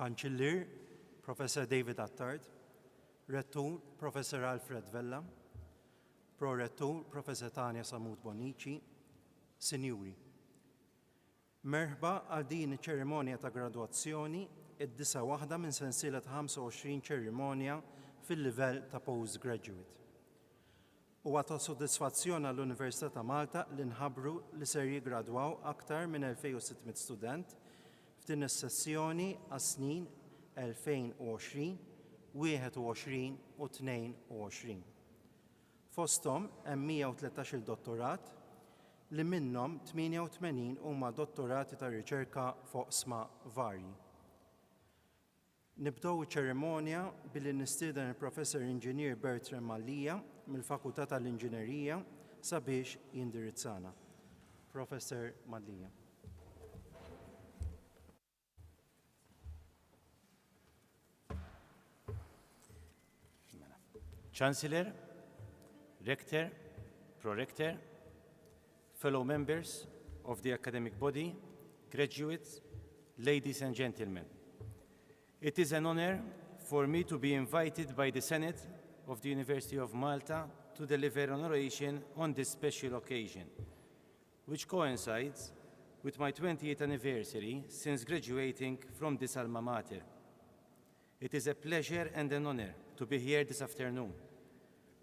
Kanċiller, Professor David Attard, Rettur, Professor Alfred Vella, Pro-Rettur, Professor Tania Samut Bonici, Sinjuri. Merħba għal din iċ-ċerimonja ta' graduazzjoni id-disa waħda minn sensiela ta' 25 ċerimonja fil-livell ta' postgraduate. Huwa ta' soddisfazzjon għall-Università ta' Malta li nħabbru li ser jiggradwaw aktar minn 2600 student f'din is-sessjoni għas-snin 2020, 21 u 22. Fosthom hemm 113 dottorat li minnhom 88 huma dottorati ta' riċerka foqsma varji. Nibdew iċ-ċerimonja billi nistieden il-Professor Inġinier Bertrand Mallija mill-Fakultà tal-Inġinerija sabiex jindirizzana. Professor Mallija. Chancellor, Rector, Pro-Rector, fellow members of the academic body, graduates, ladies and gentlemen. It is an honor for me to be invited by the Senate of the University of Malta to deliver an oration on this special occasion, which coincides with my 20th anniversary since graduating from this alma mater. It is a pleasure and an honor to be here this afternoon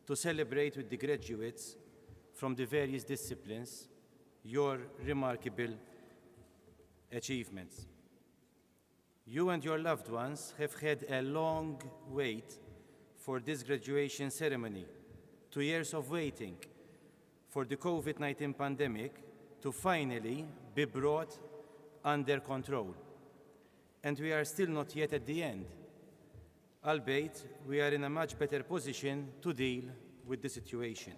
to celebrate with the graduates from the various disciplines your remarkable achievements. You and your loved ones have had a long wait for this graduation ceremony, 2 years of waiting for the COVID-19 pandemic to finally be brought under control. And we are still not yet at the end, albeit we are in a much better position to deal with the situation.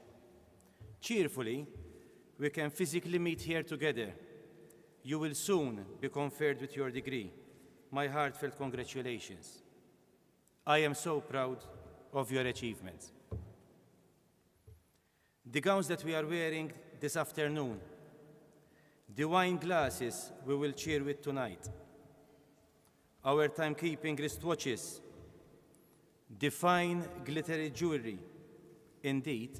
Cheerfully, we can physically meet here together. You will soon be conferred with your degree. My heartfelt congratulations. I am so proud of your achievements. The gowns that we are wearing this afternoon, the wine glasses we will cheer with tonight, our timekeeping wristwatches, the fine glittery jewelry. Indeed,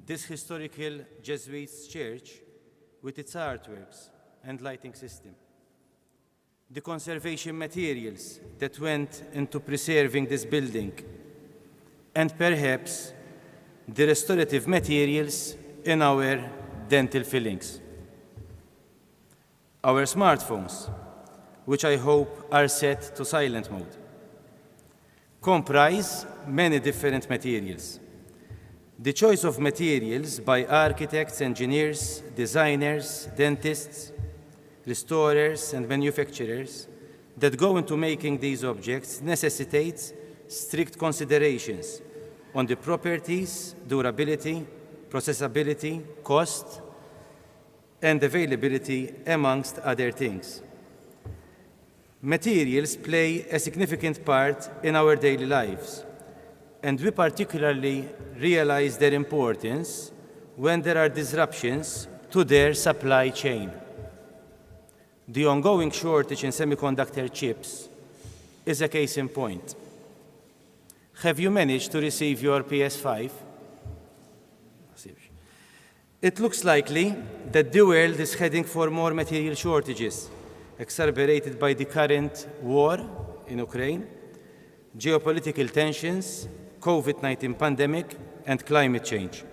this historical Jesuits church with its artworks and lighting system. The conservation materials that went into preserving this building, and perhaps the restorative materials in our dental fillings. Our smartphones, which I hope are set to silent mode, comprise many different materials. The choice of materials by architects, engineers, designers, dentists, restorers, and manufacturers that go into making these objects necessitates strict considerations on the properties, durability, processability, cost, and availability, amongst other things. Materials play a significant part in our daily lives, and we particularly realize their importance when there are disruptions to their supply chain. The ongoing shortage in semiconductor chips is a case in point. Have you managed to receive your PS5? It looks likely that the world is heading for more material shortages, exacerbated by the current war in Ukraine, geopolitical tensions, COVID-19 pandemic, and climate change.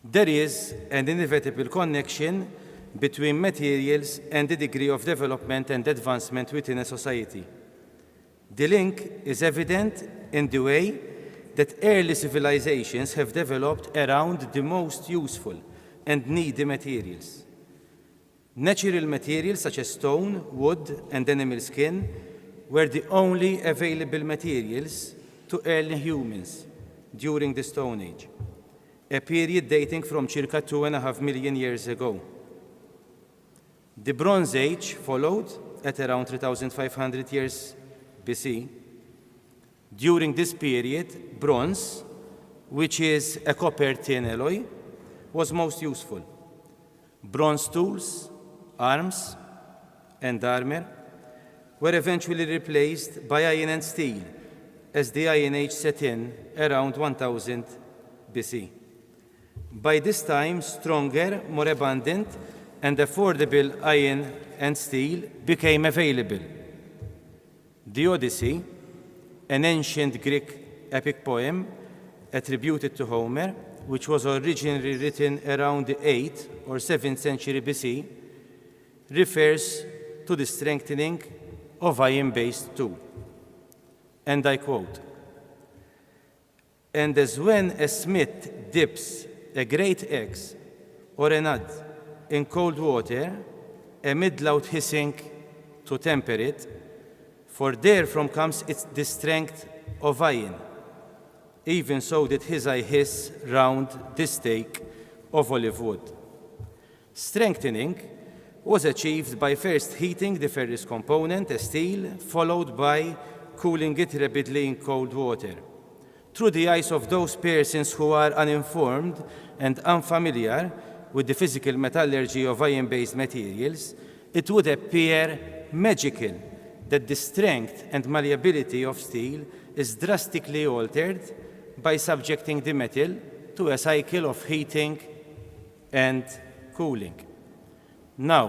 There is an inevitable connection between materials and the degree of development and advancement within a society. The link is evident in the way that early civilizations have developed around the most useful and needy materials. Natural materials such as stone, wood, and animal skin were the only available materials to early humans during the Stone Age, a period dating from circa 2.5 million years ago. The Bronze Age followed at around 3,500 years BC. During this period, bronze, which is a copper-tin alloy, was most useful. Bronze tools, arms, and armor were eventually replaced by iron and steel as the Iron Age set in around 1000 BC. By this time, stronger, more abundant, and affordable iron and steel became available. The Odyssey, an ancient Greek epic poem attributed to Homer, which was originally written around the 8th or 7th century BC, refers to the strengthening of iron-based tool. And I quote, "And as when a smith dips a great axe or a nut in cold water, amid loud hissing to temper it, for therefrom comes the strength of iron. Even so did his eye hiss round this stake of olive wood." Strengthening was achieved by first heating the ferrous component, a steel, followed by cooling it rapidly in cold water. Through the eyes of those persons who are uninformed and unfamiliar with the physical metallurgy of iron-based materials, it would appear magical that the strength and malleability of steel is drastically altered by subjecting the metal to a cycle of heating and cooling. Now,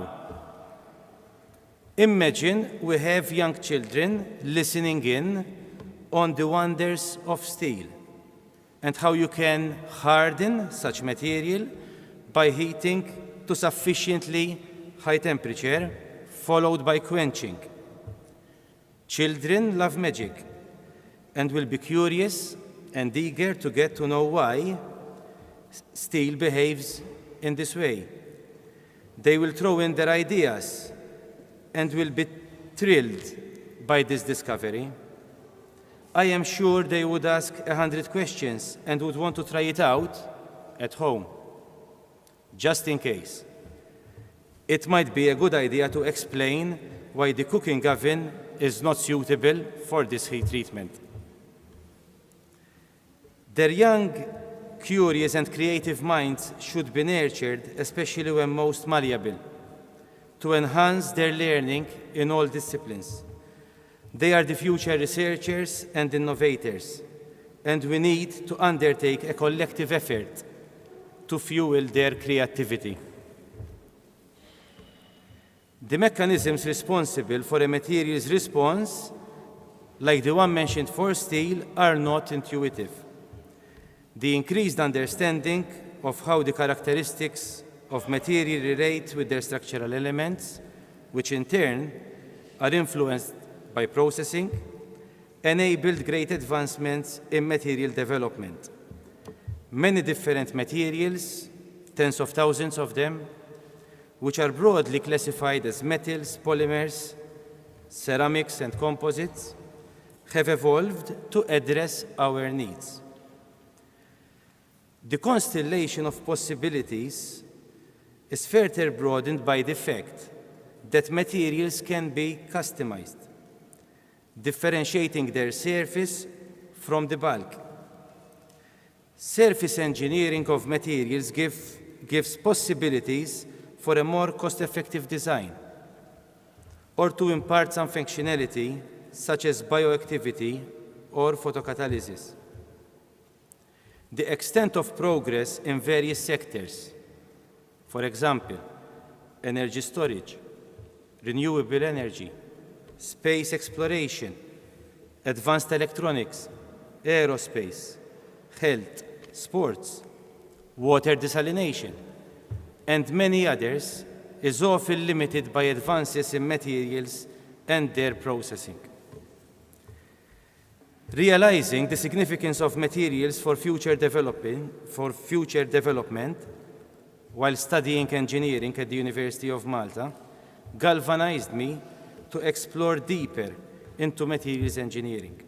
imagine we have young children listening in on the wonders of steel and how you can harden such material by heating to sufficiently high temperature, followed by quenching. Children love magic and will be curious and eager to get to know why steel behaves in this way. They will throw in their ideas and will be thrilled by this discovery. I am sure they would ask 100 questions and would want to try it out at home, just in case. It might be a good idea to explain why the cooking oven is not suitable for this heat treatment. Their young, curious and creative minds should be nurtured, especially when most malleable, to enhance their learning in all disciplines. They are the future researchers and innovators, and we need to undertake a collective effort to fuel their creativity. The mechanisms responsible for a material's response, like the one mentioned for steel, are not intuitive. The increased understanding of how the characteristics of material relate with their structural elements, which in turn are influenced by processing, enabled great advancements in material development. Many different materials, tens of thousands of them, which are broadly classified as metals, polymers, ceramics, and composites, have evolved to address our needs. The constellation of possibilities is further broadened by the fact that materials can be customized, differentiating their surface from the bulk. Surface engineering of materials gives possibilities for a more cost-effective design, or to impart some functionality, such as bioactivity or photocatalysis. The extent of progress in various sectors, for example, energy storage, renewable energy, space exploration, advanced electronics, aerospace, health, sports, water desalination, and many others, is often limited by advances in materials and their processing. Realizing the significance of materials for future development, while studying engineering at the University of Malta, galvanized me to explore deeper into materials engineering.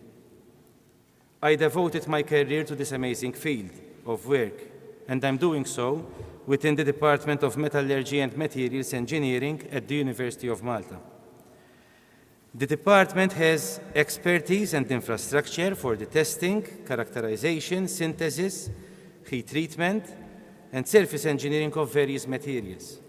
I devoted my career to this amazing field of work, and I'm doing so within the Department of Metallurgy and Materials Engineering at the University of Malta. The department has expertise and infrastructure for the testing, characterization, synthesis, heat treatment, and surface engineering of various materials.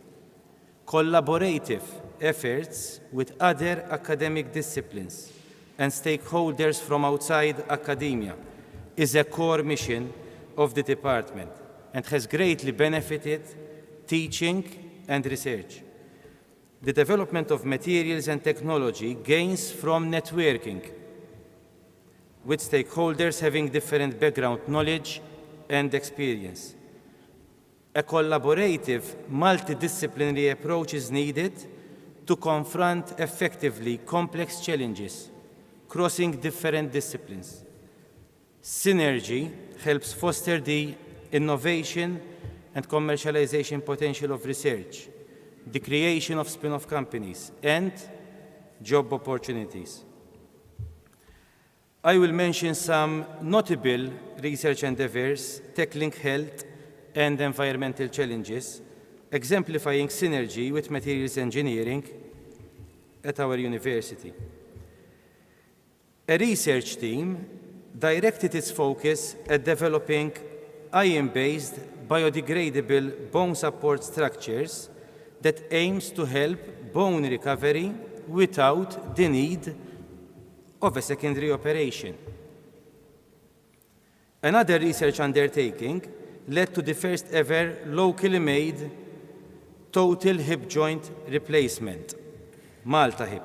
Collaborative efforts with other academic disciplines and stakeholders from outside academia is a core mission of the department and has greatly benefited teaching and research. The development of materials and technology gains from networking, with stakeholders having different background knowledge and experience. A collaborative, multidisciplinary approach is needed to confront effectively complex challenges, crossing different disciplines. Synergy helps foster the innovation and commercialization potential of research, the creation of spin-off companies, and job opportunities. I will mention some notable research endeavors tackling health and environmental challenges, exemplifying synergy with materials engineering at our university. A research team directed its focus at developing ion-based biodegradable bone support structures that aims to help bone recovery without the need of a secondary operation. Another research undertaking led to the first ever locally made total hip joint replacement, Malta hip,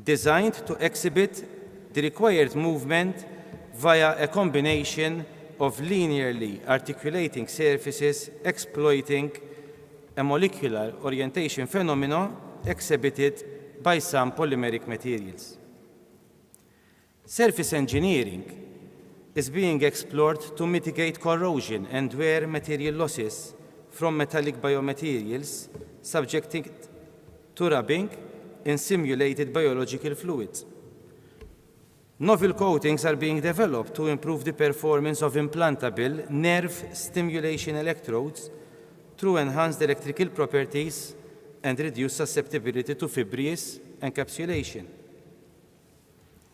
designed to exhibit the required movement via a combination of linearly articulating surfaces exploiting a molecular orientation phenomenon exhibited by some polymeric materials. Surface engineering is being explored to mitigate corrosion and wear material losses from metallic biomaterials subjected to rubbing in simulated biological fluids. Novel coatings are being developed to improve the performance of implantable nerve stimulation electrodes through enhanced electrical properties and reduce susceptibility to fibrous encapsulation.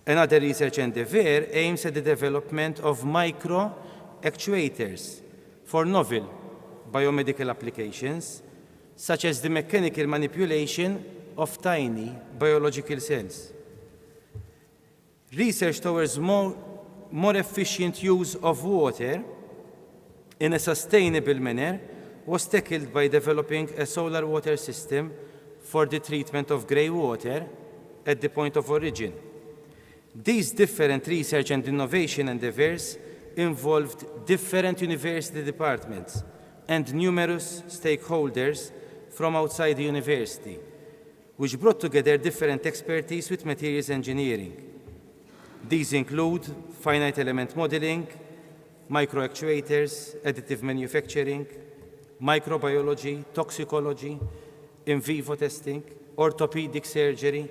Another research endeavor aims at the development of micro-actuators for novel biomedical applications, such as the mechanical manipulation of tiny biological cells. Research towards more efficient use of water in a sustainable manner was tackled by developing a solar water system for the treatment of grey water at the point of origin. These different research and innovation endeavors involved different university departments and numerous stakeholders from outside the university, which brought together different expertise with materials engineering. These include finite element modeling, microactuators, additive manufacturing, microbiology, toxicology, in vivo testing, orthopedic surgery,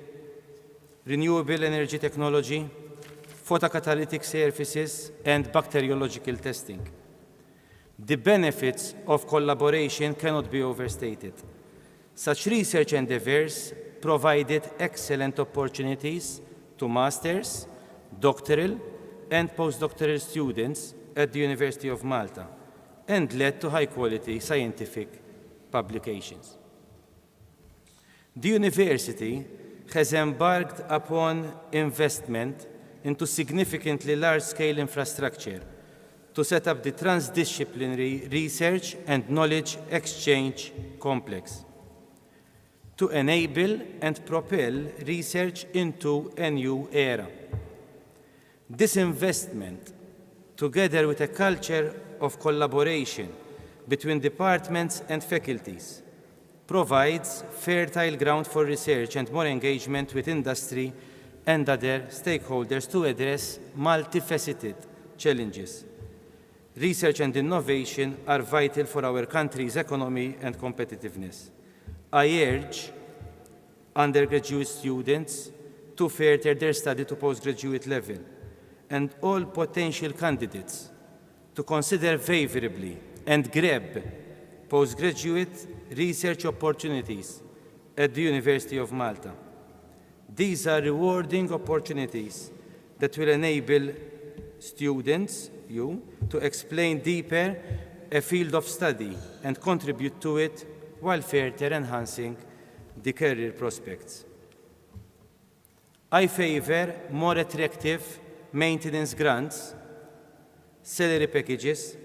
renewable energy technology, photocatalytic surfaces, and bacteriological testing. The benefits of collaboration cannot be overstated. Such research endeavors provided excellent opportunities to master's, doctoral, and postdoctoral students at the University of Malta, and led to high-quality scientific publications. The university has embarked upon investment into significantly large-scale infrastructure to set up the transdisciplinary research and knowledge exchange complex to enable and propel research into a new era. This investment, together with a culture of collaboration between departments and faculties, provides fertile ground for research and more engagement with industry and other stakeholders to address multifaceted challenges. Research and innovation are vital for our country's economy and competitiveness. I urge undergraduate students to further their study to postgraduate level, and all potential candidates to consider favorably and grab postgraduate research opportunities at the University of Malta. These are rewarding opportunities that will enable students, to explain deeper a field of study and contribute to it while further enhancing the career prospects. I favor more attractive maintenance grants, salary packages,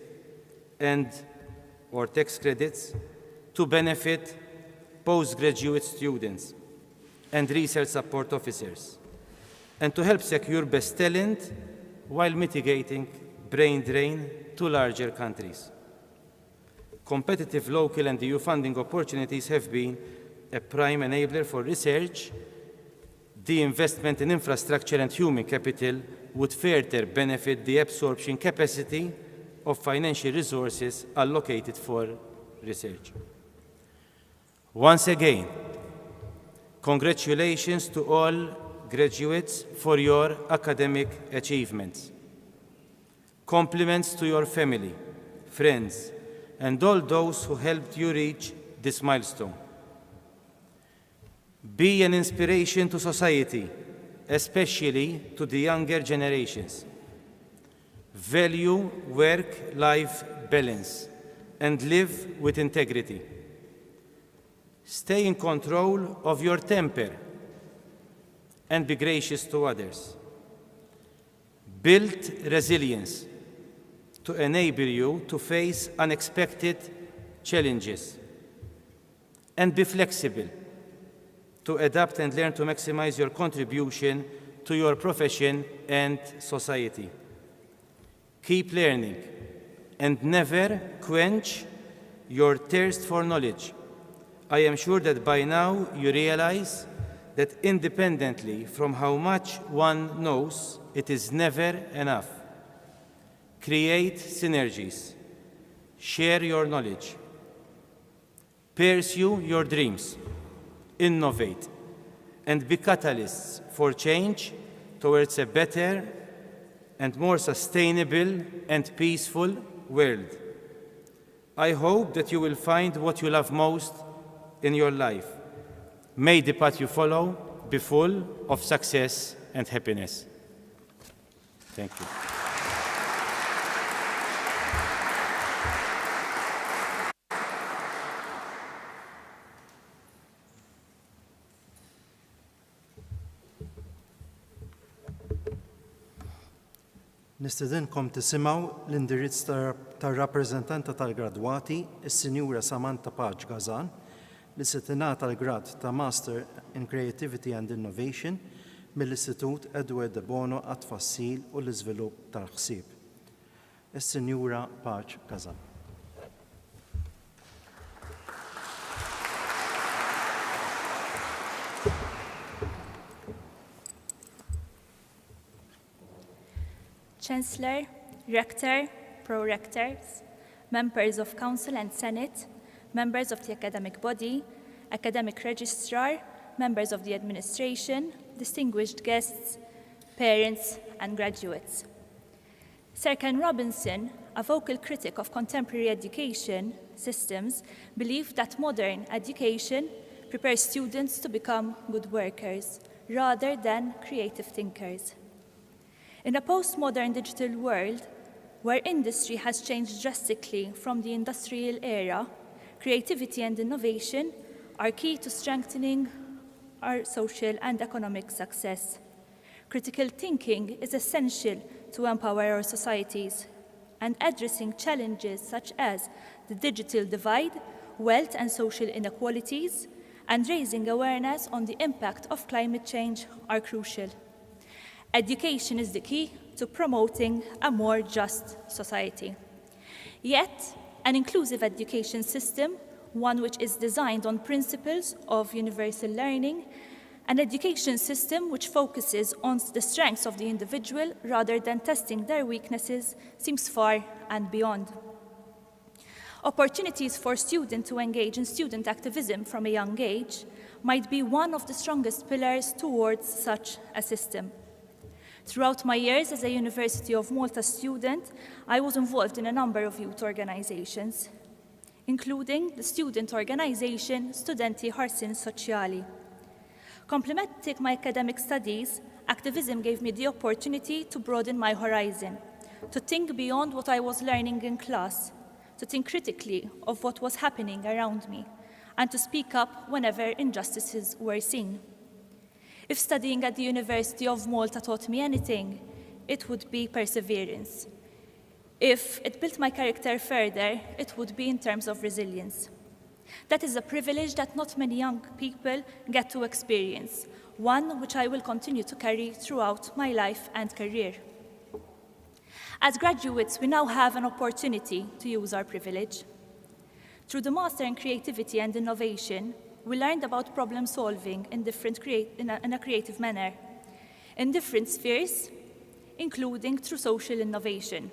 or tax credits to benefit postgraduate students and research support officers, and to help secure best talent while mitigating brain drain to larger countries. Competitive local and EU funding opportunities have been a prime enabler for research. The investment in infrastructure and human capital would further benefit the absorption capacity of financial resources allocated for research. Once again, congratulations to all graduates for your academic achievements. Compliments to your family, friends, and all those who helped you reach this milestone. Be an inspiration to society, especially to the younger generations. Value work-life balance and live with integrity. Stay in control of your temper and be gracious to others. Build resilience to enable you to face unexpected challenges, and be flexible to adapt and learn to maximize your contribution to your profession and society. Keep learning and never quench your thirst for knowledge. I am sure that by now you realize that independently from how much one knows, it is never enough. Create synergies. Share your knowledge. Pursue your dreams. Innovate. And be catalysts for change towards a better and more sustainable and peaceful world. I hope that you will find what you love most in your life. May the path you follow be full of success and happiness. Thank you. Nistedinkom tisimgħu l-indirizz tar-rappreżentanta tal-gradwati, is-Sinjura Samantha Paġ Gazan, li se tingħata l-grad ta' Master in Creativity and Innovation mill-Istitut Edward de Bono għat-tfassil u l-iżvilupp tal-ħsieb. Is-Sinjura Paġ Gazan. Chancellor, Rector, Pro-Rectors, Members of Council and Senate, Members of the Academic Body, Academic Registrar, Members of the Administration, distinguished guests, parents, and graduates. Sir Ken Robinson, a vocal critic of contemporary education systems, believed that modern education prepares students to become good workers rather than creative thinkers. In a postmodern digital world, where industry has changed drastically from the industrial era, creativity and innovation are key to strengthening our social and economic success. Critical thinking is essential to empower our societies, and addressing challenges such as the digital divide, wealth and social inequalities, and raising awareness on the impact of climate change are crucial. Education is the key to promoting a more just society. Yet, an inclusive education system, one which is designed on principles of universal learning, an education system which focuses on the strengths of the individual rather than testing their weaknesses, seems far and beyond. Opportunities for students to engage in student activism from a young age might be one of the strongest pillars towards such a system. Throughout my years as a University of Malta student, I was involved in a number of youth organizations, including the student organization Studenti Ħarsin Soċjali. Complementing my academic studies, activism gave me the opportunity to broaden my horizon, to think beyond what I was learning in class, to think critically of what was happening around me, and to speak up whenever injustices were seen. If studying at the University of Malta taught me anything, it would be perseverance. If it built my character further, it would be in terms of resilience. That is a privilege that not many young people get to experience, one which I will continue to carry throughout my life and career. As graduates, we now have an opportunity to use our privilege. Through the Master in Creativity and Innovation, we learned about problem solving in a creative manner, in different spheres, including through social innovation.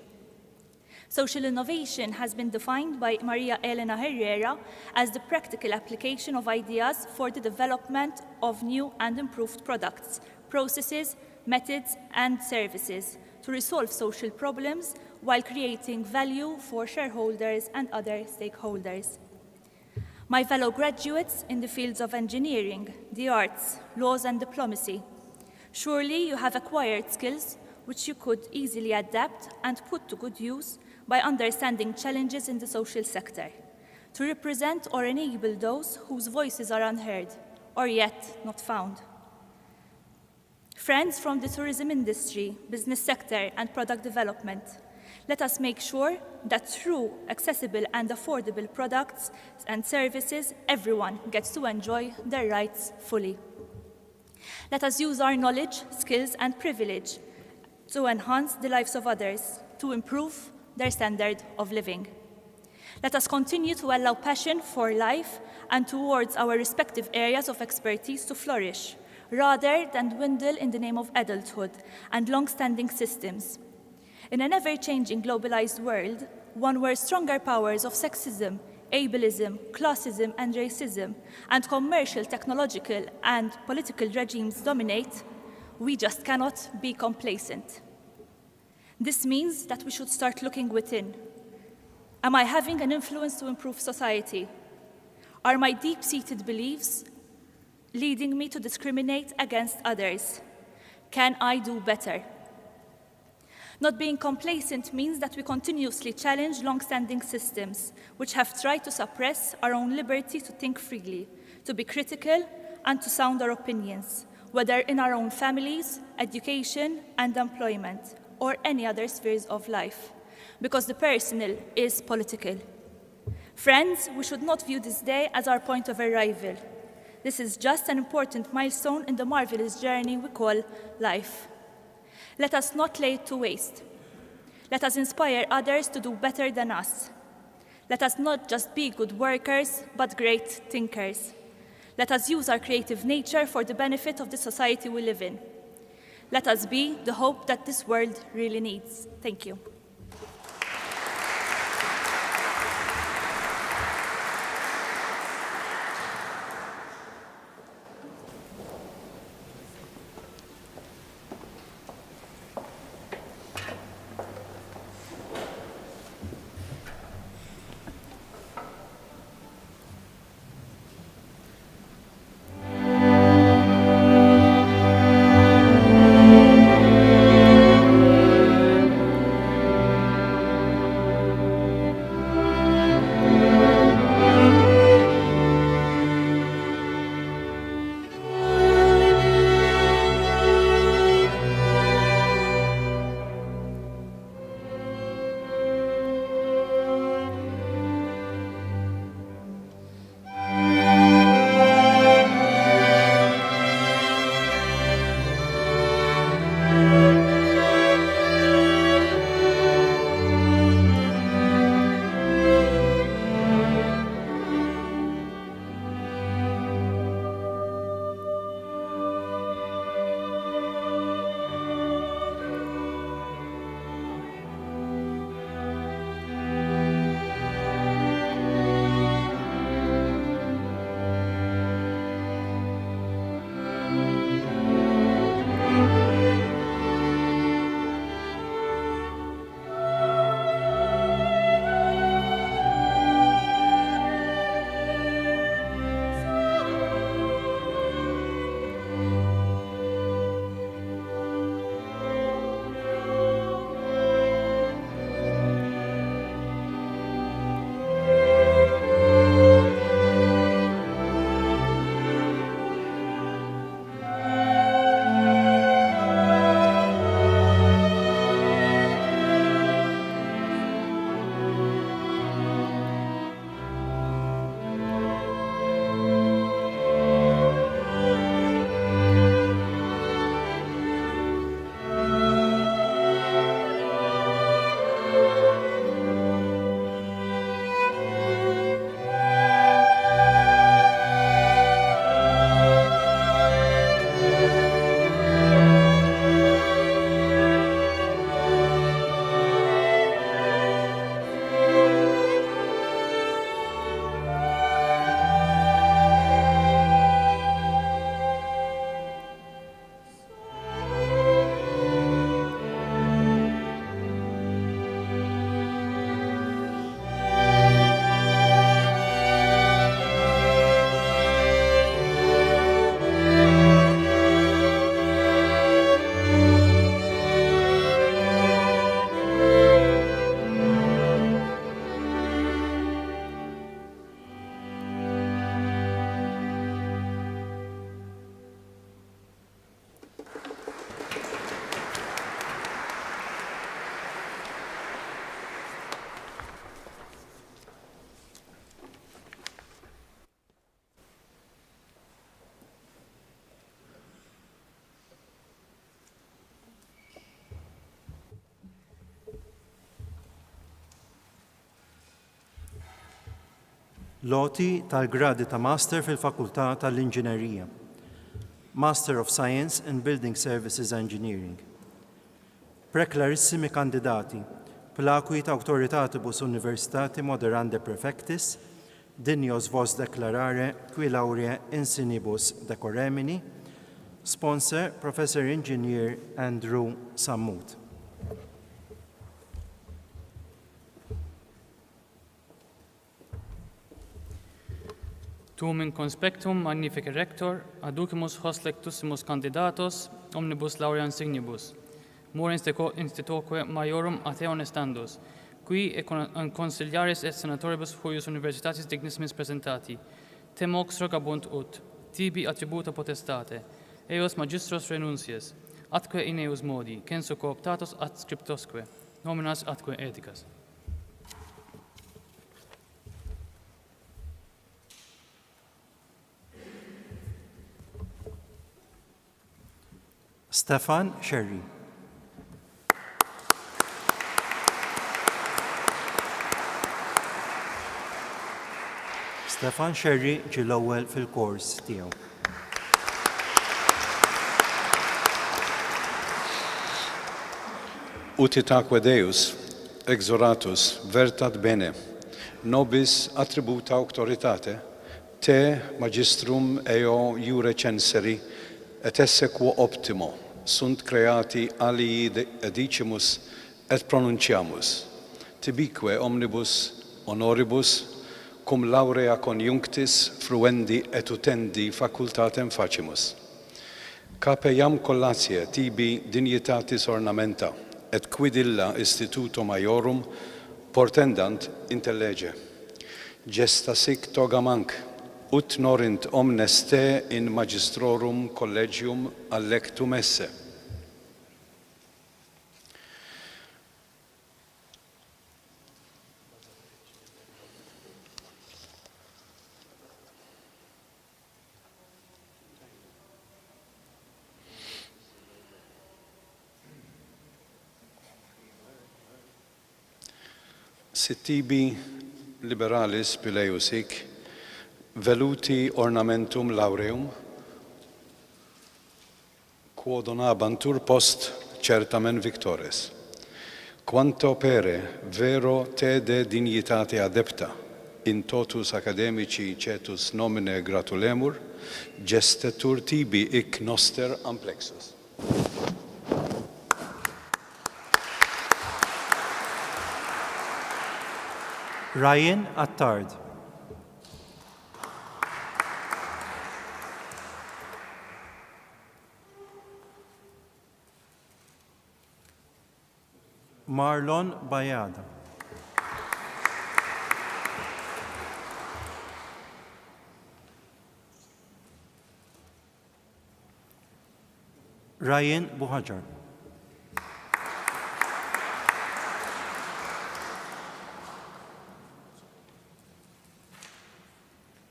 Social innovation has been defined by Maria Elena Herrera as the practical application of ideas for the development of new and improved products, processes, methods, and services to resolve social problems while creating value for shareholders and other stakeholders. My fellow graduates in the fields of engineering, the arts, laws, and diplomacy, surely you have acquired skills which you could easily adapt and put to good use by understanding challenges in the social sector, to represent or enable those whose voices are unheard or yet not found. Friends from the tourism industry, business sector, and product development, let us make sure that through accessible and affordable products and services, everyone gets to enjoy their rights fully. Let us use our knowledge, skills, and privilege to enhance the lives of others, to improve their standard of living. Let us continue to allow passion for life and towards our respective areas of expertise to flourish, rather than dwindle in the name of adulthood and long-standing systems. In an ever-changing globalized world, one where stronger powers of sexism, ableism, classism, and racism, and commercial, technological, and political regimes dominate, we just cannot be complacent. This means that we should start looking within. Am I having an influence to improve society? Are my deep-seated beliefs leading me to discriminate against others. Can I do better? Not being complacent means that we continuously challenge long-standing systems which have tried to suppress our own liberty to think freely, to be critical, and to sound our opinions, whether in our own families, education, and employment, or any other spheres of life, because the personal is political. Friends, we should not view this day as our point of arrival. This is just an important milestone in the marvelous journey we call life. Let us not lay it to waste. Let us inspire others to do better than us. Let us not just be good workers, but great thinkers. Let us use our creative nature for the benefit of the society we live in. Let us be the hope that this world really needs. Thank you. Loti tal-gradi ta' Master fil-Fakultà tal-Inġinerija. Master of Science in Building Services Engineering. Preklarissimi kandidati, plakwit autoritatibus universitati moderande prefectis, dinjos vos declarare qui laurea insinibus decoremini, sponsor Professor Engineer Andrew Sammut. Tuum conspectum magnifica rector, aducimus hos lectussimus candidatos, omnibus laurea insignibus, mor institutoque maiorum ateone standus, qui e consiliaris et senatoribus huius universitatis dignissimis presentati, temox rogabunt ut, tibi attributa potestate, eos magistros renuncias, atque in eus modi, censo cooptatos adscriptosque, nominas atque ethicas. Stefan Sherry. Stefan Sherry ġie l-ewwel fil-kors tiegħu. Utitaque Deus, exoratus, vertat bene, nobis attributa auctoritate, te magistrum eo iure censeri, et esse quo optimo, sunt creati alii edicimus et pronunciamus, tibique omnibus honoribus, cum laurea conjunctis fruendi et utendi facultatem facimus. Cape iam collatie tibi dignitatis ornamenta, et quid illa instituto maiorum portendant intellege. Gesta sic toga manc, ut norint omnes te in magistrorum collegium allectum esse. Sit tibi liberalis pileus hic, veluti ornamentum laureum, quo donabantur post certamen victores. Quanto pere vero te de dignitate adepta, in totus academici cetus nomine gratulemur, gestetur tibi hic noster amplexus. Ryan Attard. Marlon Bayada. Ryan Buhajar.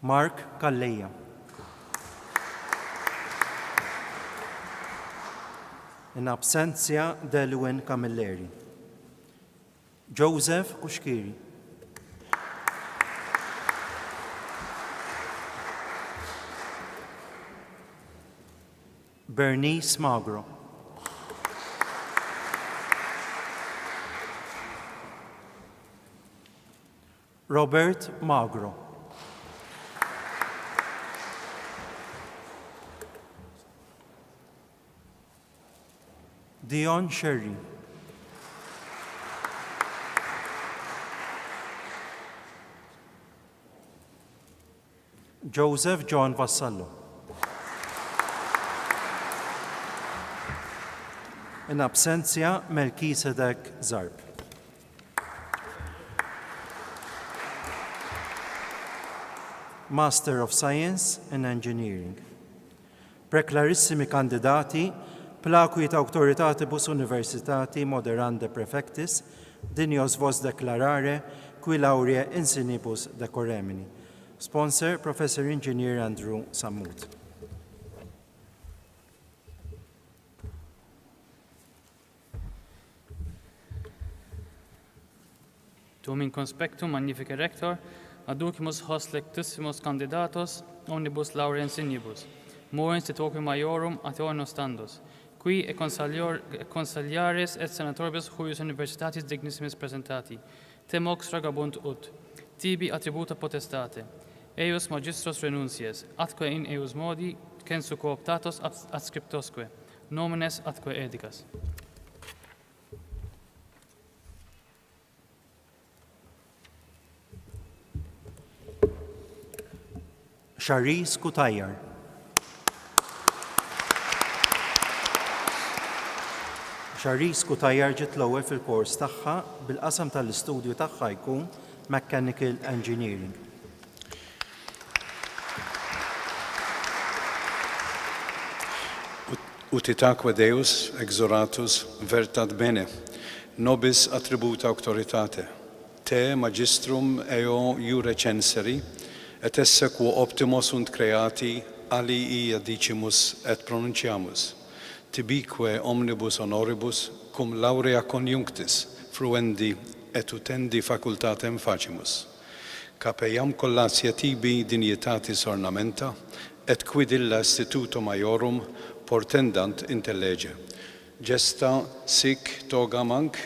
Mark Kalleja. In absentia Delwin Camilleri. Joseph Kushkiri. Bernice Magro. Robert Magro. Dion Sherry. Joseph John Vassallo. In absentia Melchizedek Zarb. Master of Science in Engineering. Preclarissimi candidati placuit auctoritatibus universitati moderande prefectis, dinios vos declarare, qui laurea insinibus decoremini. Sponsor, Professor Engineer Andrew Samut. Tuum in conspectum magnifica rector, aducimus hos lectussimus candidatos, omnibus laurea insignibus, mor institutoque maiorum ateone standus, qui e consiliaris et senatoribus huius universitatis dignissimis presentati, temox ragabunt ut, tibi attributa potestate, eius magistros renuncias, atque in eius modi, censu cooptatos adscriptosque, nomines atque ethicas. Charis Kutajjar. Charis Kutajjar ġiet l-ewwel fil-kors tagħha bil-qasam tal-istudju tagħha jkun Mechanical Engineering. Utitaque Deus exoratus vertat bene, nobis attributa auctoritate, te magistrum eo iure censeri, et esse quo optimos sunt creati alii dicimus et pronunciamus, tibique omnibus honoribus cum laurea conjunctis fruendi et utendi facultatem facimus. Capeiam collatia tibi dignitatis ornamenta, et quid illa instituto maiorum portendant intellege. Gesta sic togamanc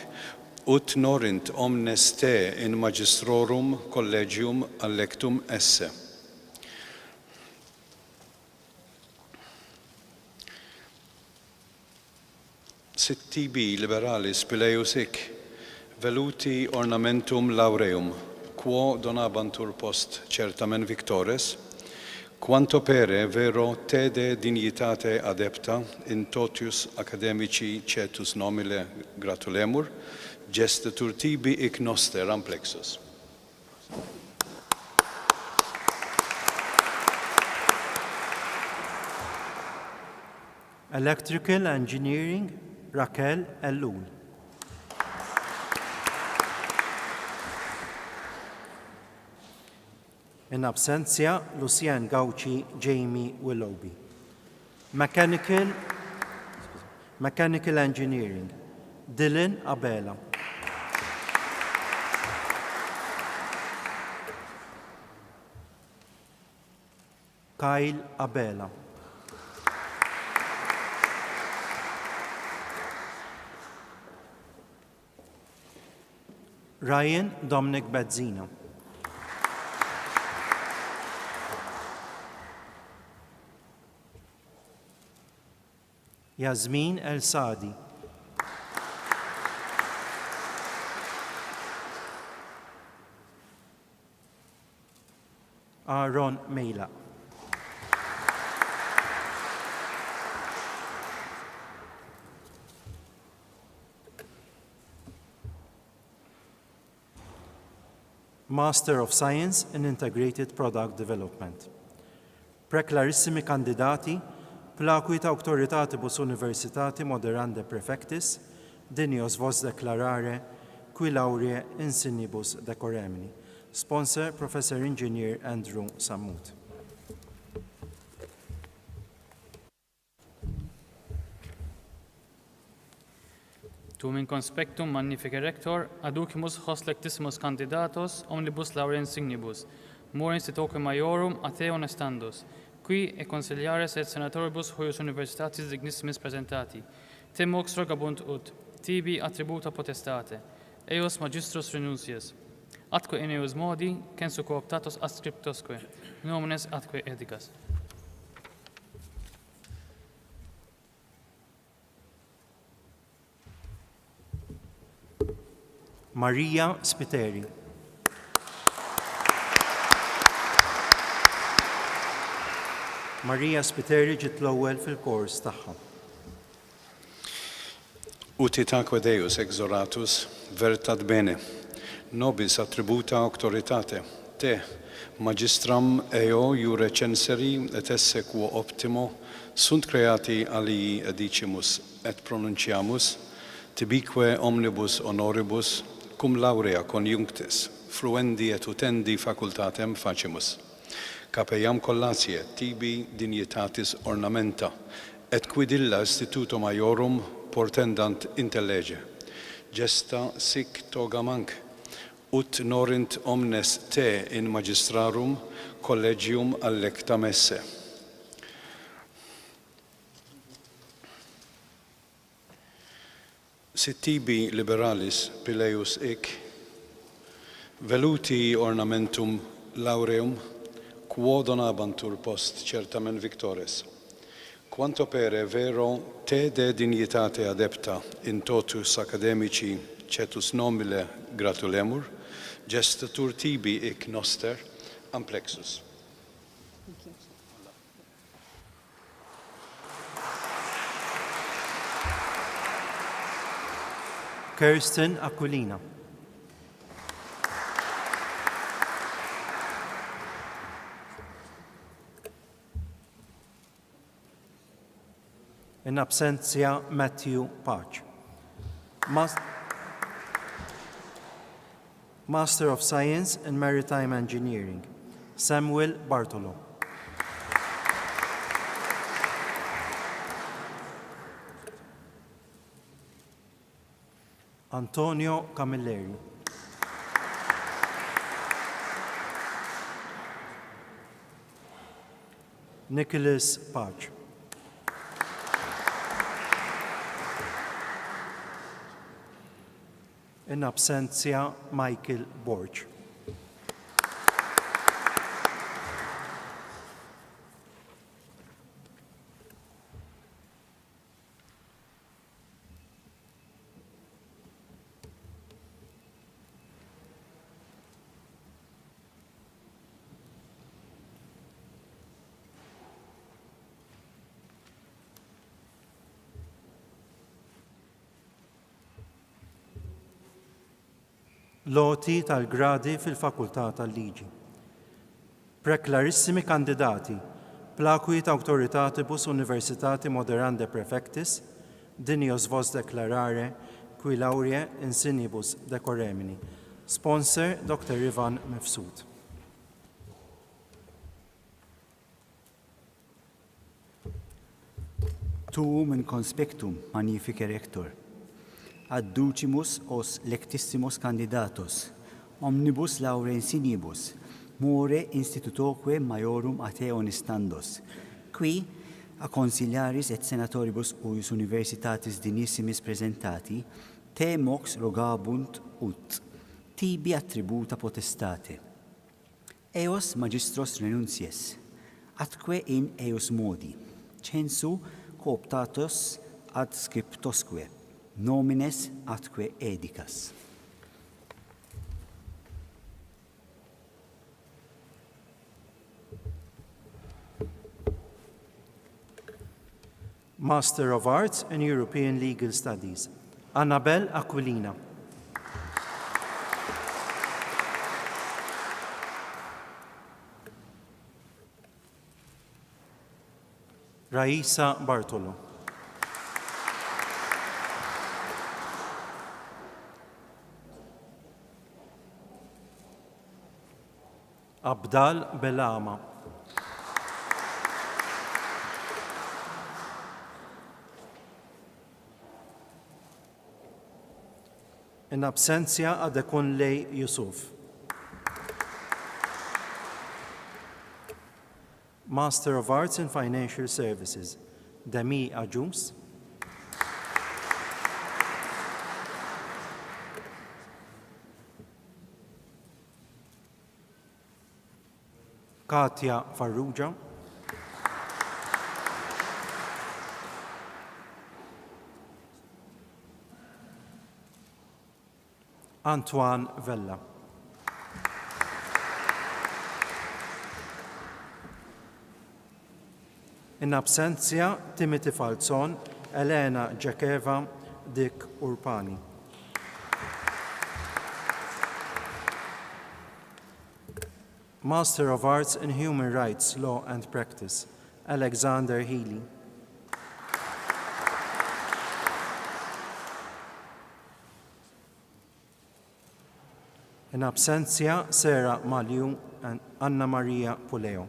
ut norint omnes te in magistrorum collegium allectum esse. Sit tibi liberalis pileus hic, veluti ornamentum laureum, quo donabantur post certamen victores, quanto pere vero tede dignitate adepta in totius academici cetus nomine gratulemur, gestatur tibi hic noster amplexus. Electrical Engineering, Raquel Ellul. In absentia, Lucian Gauci, Jamie Willoughby. Mechanical Engineering, Dylan Abela. Kyle Abela. Ryan Dominic Bezzina. Yasmin El Sadi. Aaron Mela. Master of Science in Integrated Product Development. Preclarissimi kandidati placuita auctoritatibus universitati moderande prefectis, dinios vos declarare, qui laurea insignibus decoremini. Sponsor, Professor Engineer Andrew Sammut. Tum in conspectum magnifica rector, aducimus hos lectissimus candidatos, omnibus laurea insignibus, more institutque maiorum a te honestandus, qui e consiliares et senatoribus huius universitatis dignissimis presentati, te mox rogabunt ut, tibi attributa potestate, eos magistros renuncias, atque in eos modi, censu cooptatos adscriptosque, nomines atque edicas. Maria Spiteri. Maria Spiteri ġiet l-ewwel fil-kors tagħha. Utitaque Deus exoratus vertat bene, nobis attributa auctoritate, te magistram eo iure censeri et esse quo optimo sunt creati alii edicimus et pronunciamus, tibique omnibus honoribus cum laurea conjunctis, fruendi et utendi facultatem facimus. Capeiam collatie tibi dignitatis ornamenta, et quid illa instituto maiorum portendant intellege. Gesta sic togamanc, ut norint omnes te in magistrarum collegium allectam esse. Sit tibi liberalis pileus hic, veluti ornamentum laureum, quo donabantur post certamen victores, quanto pere vero te de dignitate adepta in totus academici cetus nomine gratulemur, gestatur tibi hic noster amplexus. Thank you. Kirsten Aquilina. In absentia, Matthew Parch. Master of Science in Maritime Engineering, Samuel Bartolo. Antonio Camilleri. Nicholas Parch. In absentia, Michael Borch. Loti tal-gradi fil-Fakultà tal-Liġi. Preklarissimi kandidati, placuit autoritatibus universitati moderande prefectis, dinios vos declarare, qui laurea insinibus decoremini. Sponsor Dr. Ivan Mifsud. Tuum in conspectum magnifice rector. Adducimus os lectissimus candidatos, omnibus laurea insinibus, more institutoque maiorum ateon standos, qui a consiliaris et senatoribus uius universitatis dinissimis presentati, te mox rogabunt ut, tibi attributa potestate. Eos magistros renuncies, atque in eos modi, censu cooptatos ad scriptosque, nomines atque edicas. Master of Arts in European Legal Studies, Annabel Aquilina. Raisa Bartolo. Abdal Belama. In absentia Adekunle Yusuf. Master of Arts in Financial Services, Demi Ajums. Katja Farrugia. Antoine Vella. In absentia, Timothy Falzon, Elena Jakeva, Dick Urpani. Master of Arts in Human Rights, Law and Practice, Alexander Healy. In absentia, Sarah Maliu and Anna Maria Puleo.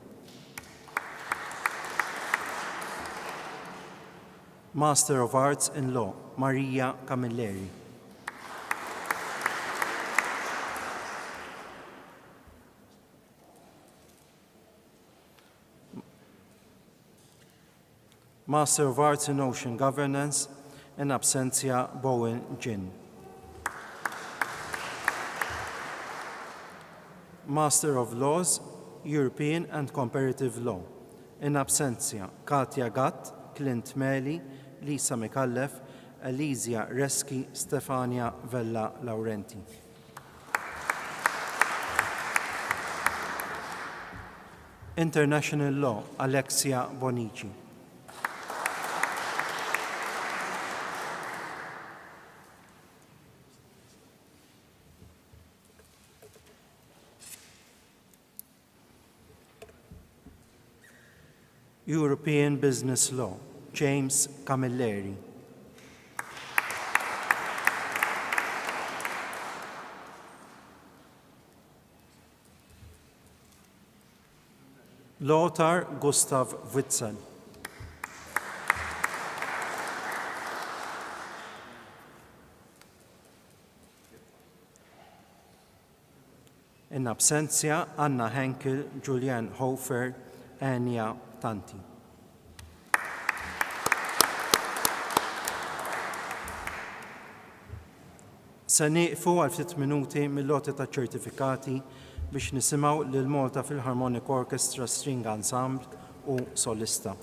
Master of Arts in Law, Maria Camilleri. Master of Arts in Ocean Governance, in absentia, Bowen Jin. Master of Laws, European and Comparative Law, in absentia, Katja Gatt, Clint Meli, Lisa Mikallef, Elizia Reski, Stefania Vella Laurenti. International Law, Alexia Bonici. European Business Law, James Camilleri. Lothar Gustav Witzel. In absenzia, Anna Henkel, Julian Hofer, Anja Tanti. Se nieqfu għal ftit minuti mill-loti ta' ċertifikati biex nisimgħu lil Malta Philharmonic Orchestra String Ensemble u solista.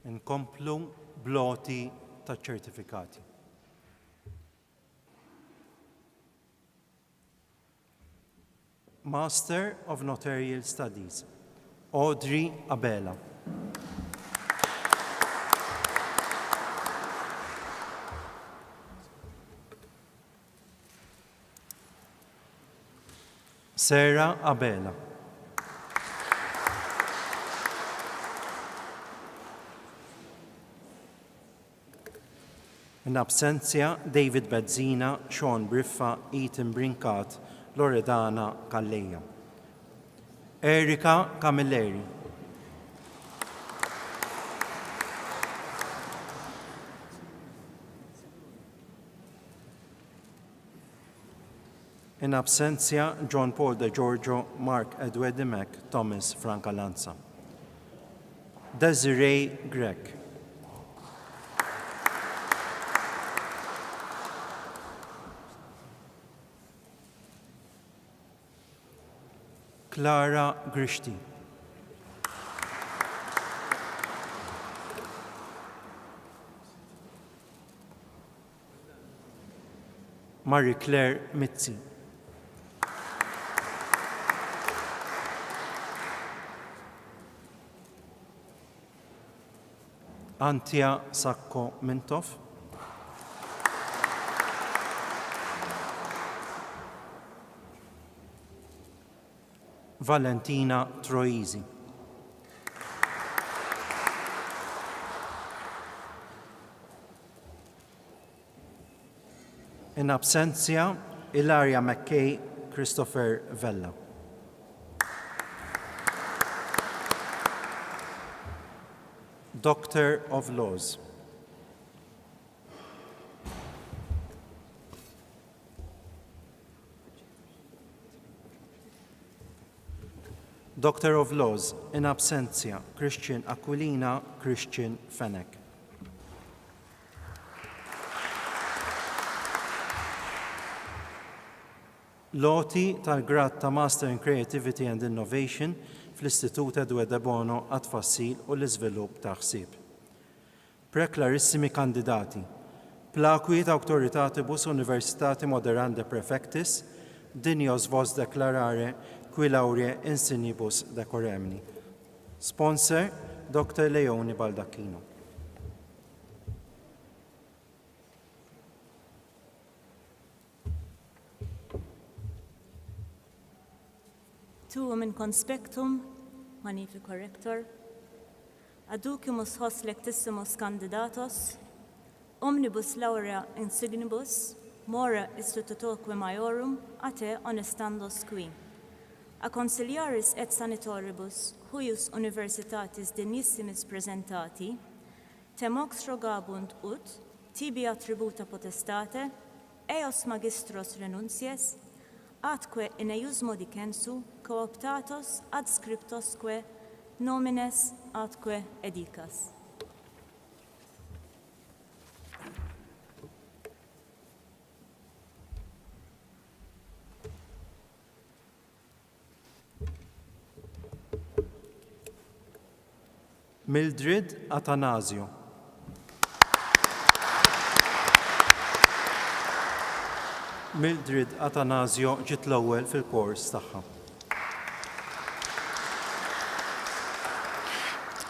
Inkomplu bloti ta' ċertifikati. Master of Notarial Studies, Audrey Abela. Sarah Abela. In absenzja, David Bezzina, Sean Briffa, Ethan Brinkat, Loredana Calleja. Erika Camilleri. In absenzja, John Paul De Giorgio, Mark Edward Demek, Thomas Franca Lanza. Desiree Grech. Clara Grishti. Marie Claire Mitzi. Antia Sacco Mintoff. Valentina Troisi. In absenzja, Ilaria McKay, Christopher Vella. Doctor of Laws. Doctor of Laws, in absentia, Christian Aquilina, Christian Fennec. Loti tal-grad ta' Master in Creativity and Innovation fl-Istitut Edward de Bono għat-tfassil u l-iżvilupp ta' ħsieb. Preklarissimi kandidati, plakwit autoritatibus universitati moderande prefectis, dinios vos declarare qui laurea insignibus decoremni. Sponsor, Dr. Leoni Baldacchino. Tuum in conspectum, magnifico rector, aducimus hos lectissimus candidatos, omnibus laurea insignibus, mora institutoque maiorum, a te honestandos qui. A consiliaris et sanitoribus, huius universitatis dignissimis presentati, temox rogabunt ut, tibi attributa potestate, eos magistros renuncies, atque in eius modicensu cooptatos adscriptosque nomines atque edicas. Mildred Atanasio. Mildred Atanasio ġiet l-ewwel fil-kors tagħha.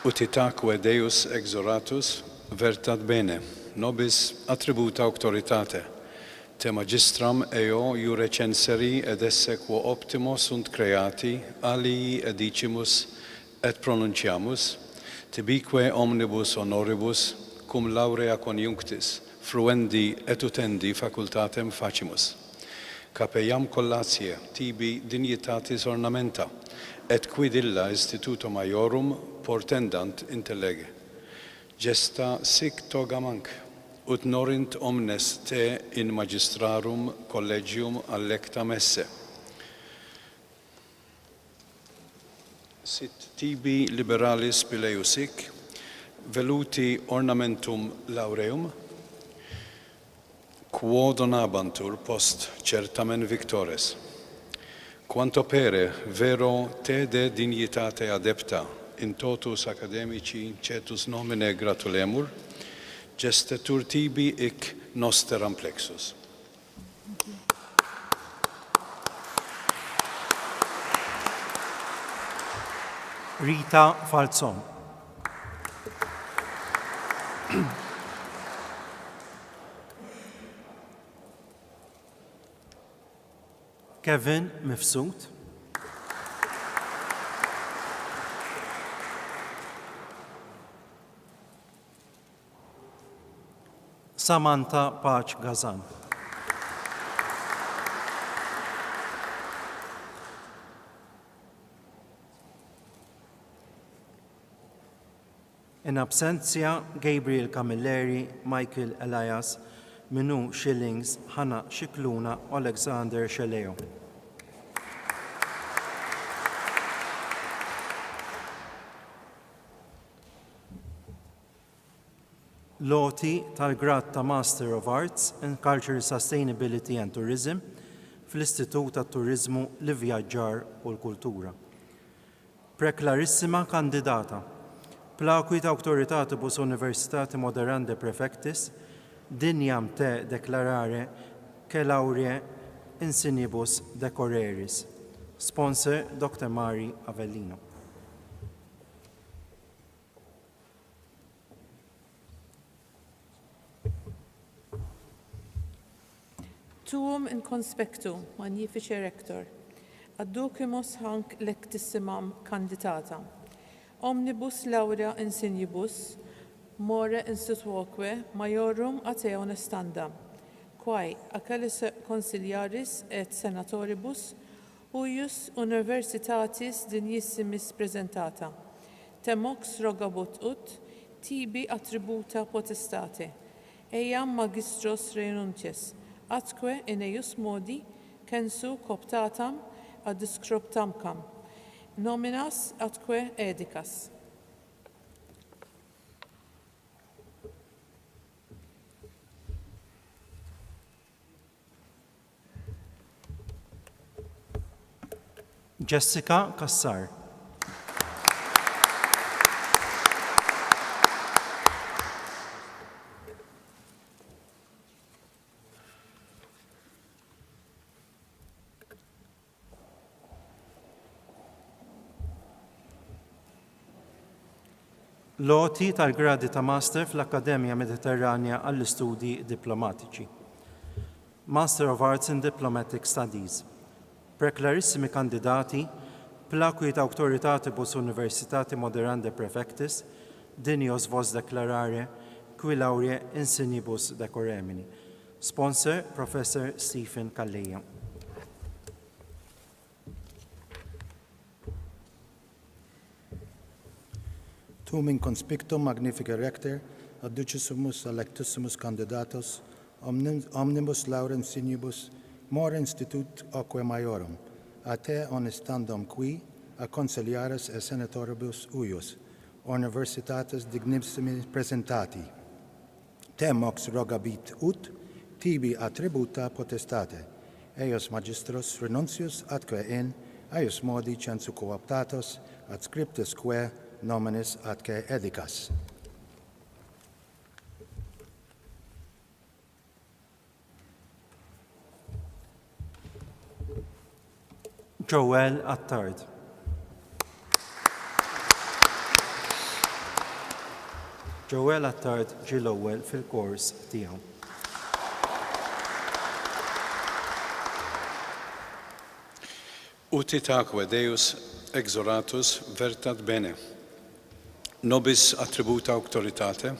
Utitaque Deus exoratus vertat bene, nobis attributa auctoritate, te magistram eo iure censeri ed esse quo optimo sunt creati, alii edicimus et pronunciamus, tibique omnibus honoribus, cum laurea conjunctis, fruendi et utendi facultatem facimus. Capeiam collatie, tibi dignitatis ornamenta, et quid illa instituto maiorum portendant intellege. Gesta sic toga manc, ut norint omnes te in magistrarum collegium allectam esse. Sit tibi liberalis pileus sic, veluti ornamentum laureum, quo donabantur post certamen victores. Quanto pere vero te de dignitate adepta, in totus academici cetus nomine gratulemur, gestatur tibi ic noster amplexus. Rita Falzon. Kevin Mifsud. Samantha Pach Gazan. In absentia, Gabriel Camilleri, Michael Elias, Minu Schillings, Hannah Shikluna, Alexander Sheleo. Loti tal-grad ta' Master of Arts in Cultural Sustainability and Tourism fl-Istitut tat-Turizmu l-Ivvjaġġar u l-Kultura. Preklarissima kandidata Plakwit Autoritatibus Universitati Moderande Prefectis dinjam te deklarare che laurea insinibus decoreris. Sponsor Dr. Mari Avellino. Tuum in conspectu, magnifice rector, adducimus hanc lectissimam candidata, omnibus laurea insignibus, more instituoque maiorum ateon estanda, quae acalis consiliaris et senatoribus, huius universitatis dignissimis presentata, temox rogabut ut, tibi attributa potestate, eiam magistros renuntius, atque in eius modi censu coptatam ad scriptamcam, nominas atque edicas. Jessica Kassar. Loti tal-gradi ta' Master fl-Akkademja Mediterranja għall-Istudji Diplomatiċi. Master of Arts in Diplomatic Studies. Preklarissimi kandidati, plakwit autoritatibus Universitati Moderande Prefectis, dinios vos declarare, qui laurea insignibus decoremini. Sponsor, Professor Stephen Kalleja. Tum in conspictum magnifica rector, adducissimus electissimus candidatus, omnibus laurem sinibus, more institut aquae maiorum, a te honestandum qui, a consiliaris et senatoribus uius, universitatis dignissimi presentati. Te mox rogabit ut, tibi attributa potestate, eius magistros renuncius atque in, eius modi censu cooptatus, ad scriptus quae nominis atque edicas. Joel Attard. Joel Attard ġil-ewwel fil-kors tiegħu. Utitaque Deus exoratus vertat bene. Nobis attributa auctoritate,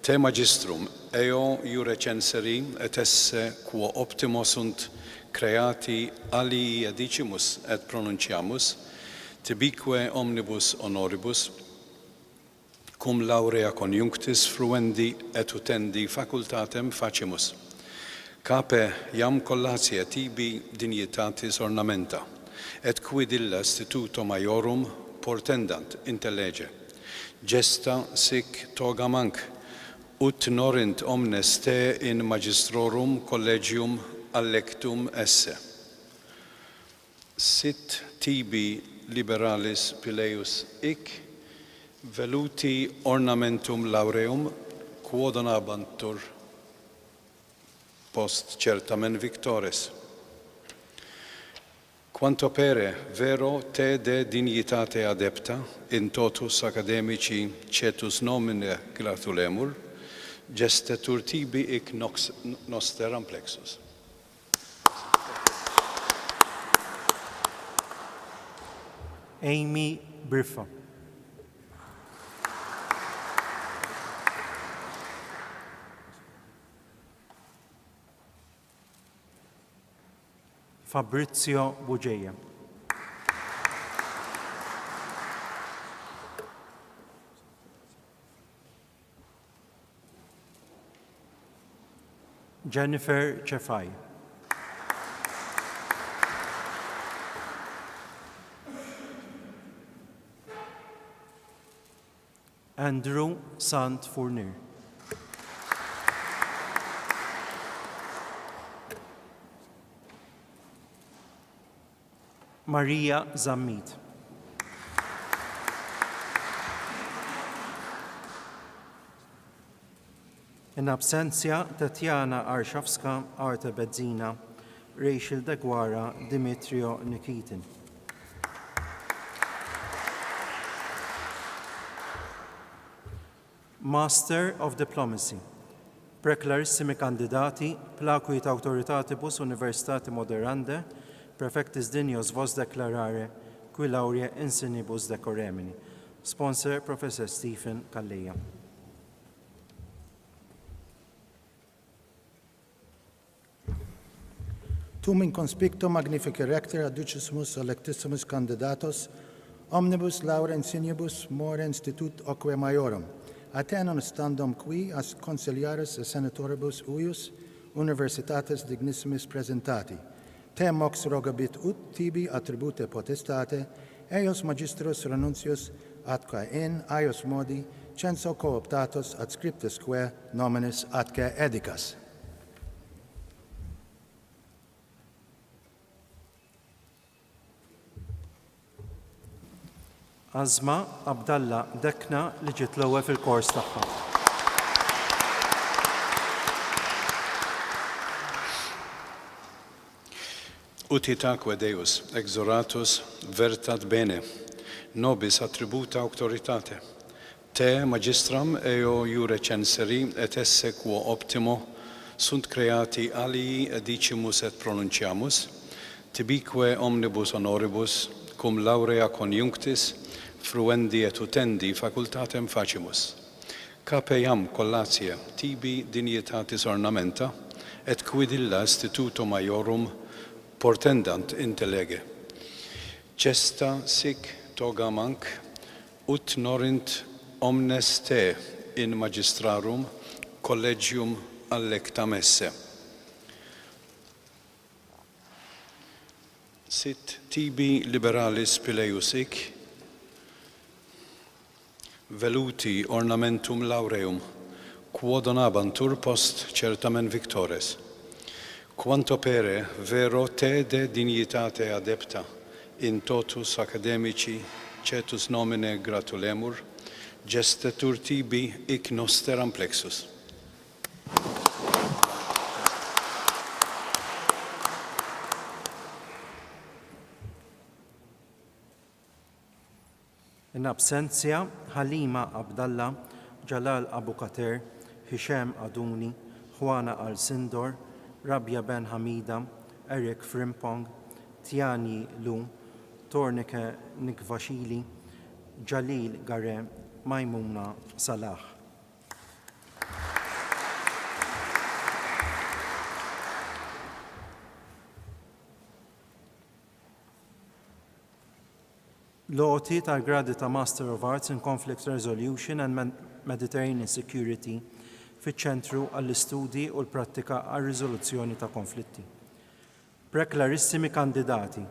te magistrum, eo iure censeri, et esse quo optimo sunt creati alii edicimus et pronunciamus, tibique omnibus honoribus, cum laurea conjunctis fruendi et utendi facultatem facimus. Cape iam collatia tibi dignitatis ornamenta, et quid illa instituto maiorum portendant intellege. Gesta sic toga manc, ut norint omnes te in magistrorum collegium allectum esse. Sit tibi liberalis pileus ic, Veluti ornamentum laureum quodonabantur post certamen victores. Quanto pere vero te de dignitate adepta in totus academici cetus nomine gratulemur, gestetur tibi ic noster amplexus. Amy Birfa. Fabrizio Bugeia. Jennifer Chefai. Andrew Sant Fournier. Maria Zammit. In absentia, Tatjana Arshawska, Arta Bedzina, Rachel Deguara, Dimitrio Nikitin. Master of Diplomacy. Preclarissimi candidati, placuit autoritatibus universitati moderande, prefectis dinios vos declarare, qui laurea insignibus decoremini. Sponsor, Professor Stephen Kalleja. Tum in conspicto magnifica rector aducissimus electissimus candidatos omnibus laurea insignibus more institut oque maiorum atenum standum qui as consiliaris et senatoribus uius universitates dignissimis presentati te mox rogabit ut tibi attribute potestate eius magistros renuncius atque in aius modi censo cooptatus adscriptusque nominis atque edicas. Azma Abdalla Dekna li ġiet l-ewwel fil-kors tagħha. Utitaque Deus, exoratus vertat bene, nobis attributa auctoritate. Te magistram eo iure censeri et esse quo optimo sunt creati alii edicimus et pronunciamus, tibique omnibus honoribus cum laurea conjunctis fruendi et utendi facultatem facimus. Capeiam collatia tibi dignitatis ornamenta et quid illa instituto maiorum portendant intellege. Gesta sic toga manc ut norint omnes te in magistrarum collegium allectam esse. Sit tibi liberalis pileus hic, veluti ornamentum laureum, quodonabantur post certamen victores. Quanto pere vero te de dignitate adepta in totus academici cetus nomine gratulemur, gestetur tibi hic noster amplexus. In absentia, Halima Abdallah, Jalal Abu Kater, Hisham Aduni, Juana Al-Sindor, Rabia Ben Hamida, Eric Frimpong, Tiani Lu, Tornike Nikvashili, Jalil Gare, Maimuna Salah. Loti tal-gradi ta' Master of Arts in Conflict Resolution and Mediterranean Security fiċ-ċentru għall-istudji u l-prattika għal-riżoluzzjoni ta' konflitti. Preclarissimi kandidati,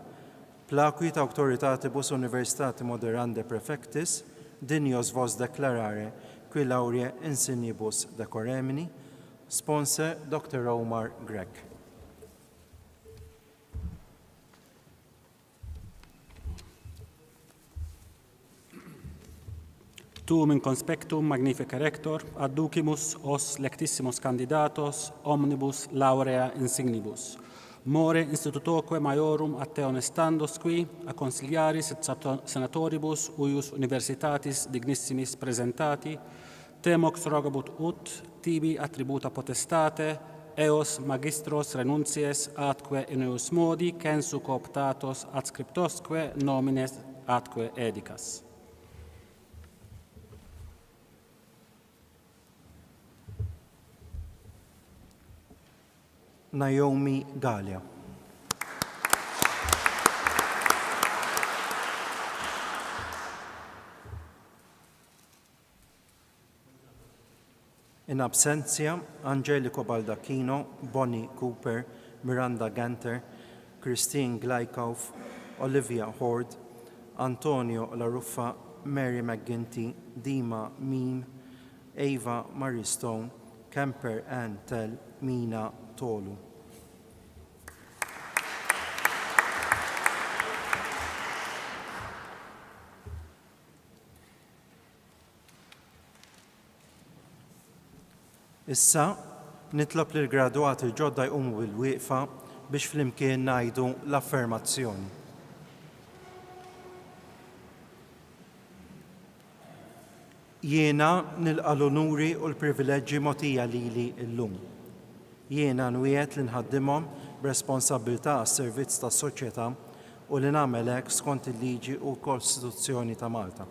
placuit auctoritatibus universitati moderande prefectis, dinios vos declarare, qui laurea insignibus decoremini, sponsor Dr. Omar Grek. Tuum in conspectum magnifica rector, adducimus os lectissimus candidatos omnibus laurea insignibus. More institutoque maiorum a te honestandos qui, a consiliaris et senatoribus uius universitatis dignissimis presentati, temox rogabut ut, tibi attributa potestate, eos magistros renuncies atque in eus modi censu cooptatos adscriptosque nomines atque edicas. Naomi Galia. In absentia, Angelico Baldacchino, Bonnie Cooper, Miranda Ganter, Christine Glykoff, Olivia Hord, Antonio La Ruffa, Mary McGinty, Dima Meme, Ava Marie Stone, Kemper Ann Tell, Mina Tolu. Issa, nitlob li l-gradwati ġodda jqumu bil-wieqfa biex flimkien ngħidu l-affermazzjoni. Jiena nilqa l-onuri u l-privileġġi mogħtija lili llum. Jiena nwiegħed li nħaddimhom b'responsabbiltà għas-servizz tas-soċjetà u li nagħmel hekk skont il-liġi u l-Kostituzzjoni ta' Malta.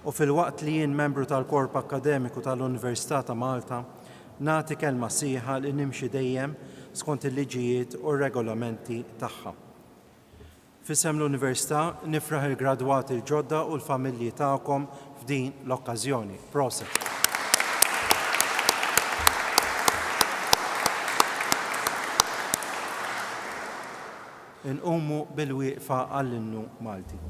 U fil-waqt li jien membru tal-Korp Akkademiku tal-Università ta' Malta, nagħti kelma sieħa li nimxi dejjem skont il-liġijiet u r-regolamenti tagħha. F'isem l-Università nifraħ il-gradwati l-ġodda u l-familji tagħkom f'din l-okkażjoni. Proset. Inqumu bil-wieqfa għall-innu Malti.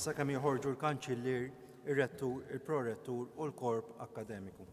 Sakemm joħorġu l-kanċillier, ir-rettur, il-prorettur u l-korp akkademiku.